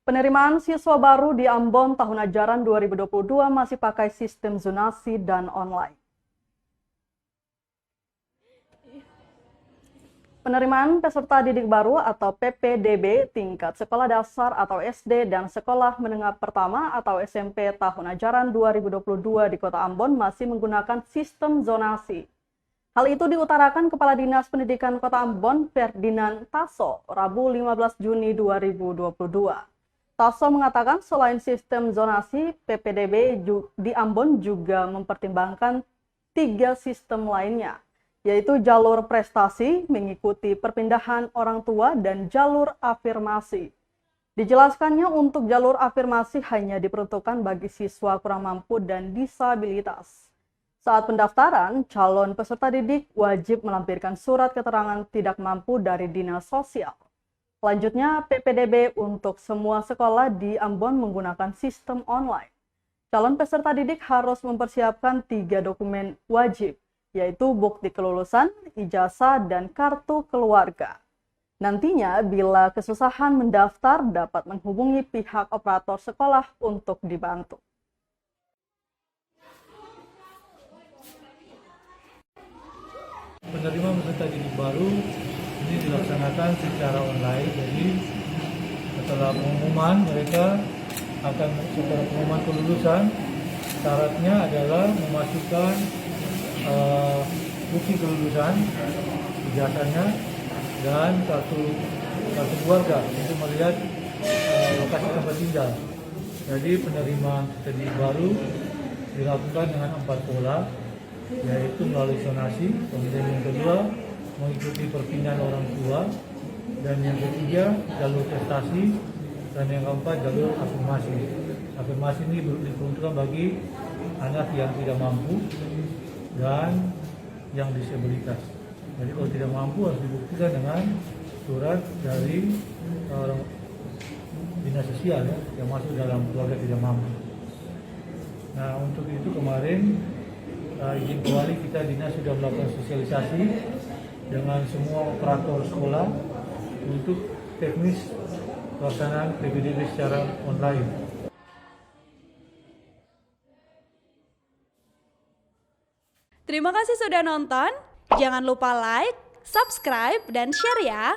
Penerimaan siswa baru di Ambon tahun ajaran 2022 masih pakai sistem zonasi dan online. Penerimaan peserta didik baru atau PPDB tingkat sekolah dasar atau SD dan sekolah menengah pertama atau SMP tahun ajaran 2022 di Kota Ambon masih menggunakan sistem zonasi. Hal itu diutarakan Kepala Dinas Pendidikan Kota Ambon, Ferdinand Tasso, Rabu 15 Juni 2022. Tasso mengatakan selain sistem zonasi, PPDB di Ambon juga mempertimbangkan 3 sistem lainnya, yaitu jalur prestasi, mengikuti perpindahan orang tua, dan jalur afirmasi. Dijelaskannya untuk jalur afirmasi hanya diperuntukkan bagi siswa kurang mampu dan disabilitas. Saat pendaftaran, calon peserta didik wajib melampirkan surat keterangan tidak mampu dari Dinas Sosial. Selanjutnya, PPDB untuk semua sekolah di Ambon menggunakan sistem online. Calon peserta didik harus mempersiapkan 3 dokumen wajib, yaitu bukti kelulusan, ijazah, dan kartu keluarga. Nantinya, bila kesusahan mendaftar, dapat menghubungi pihak operator sekolah untuk dibantu. Penerima peserta didik baru ini dilaksanakan secara online, jadi setelah pengumuman mereka akan setelah pengumuman kelulusan, syaratnya adalah memasukkan bukti kelulusan, ijazahnya, dan kartu keluarga untuk melihat lokasi tempat tinggal. Jadi penerima peserta didik baru dilakukan dengan 4 pola, yaitu melalui zonasi, kemudian yang kedua mengikuti perpindahan orang tua, dan yang ketiga jalur prestasi, dan yang keempat jalur afirmasi. Afirmasi ini diperuntukkan bagi anak yang tidak mampu dan yang disabilitas. Jadi kalau tidak mampu harus dibuktikan dengan surat dari dinas sosial yang masuk dalam keluarga tidak mampu. Nah, untuk itu kemarin izin kembali kita dinas sudah melakukan sosialisasi dengan semua operator sekolah untuk teknis pelaksanaan PPDB secara online. Terima kasih sudah nonton. Jangan lupa like, subscribe, dan share ya.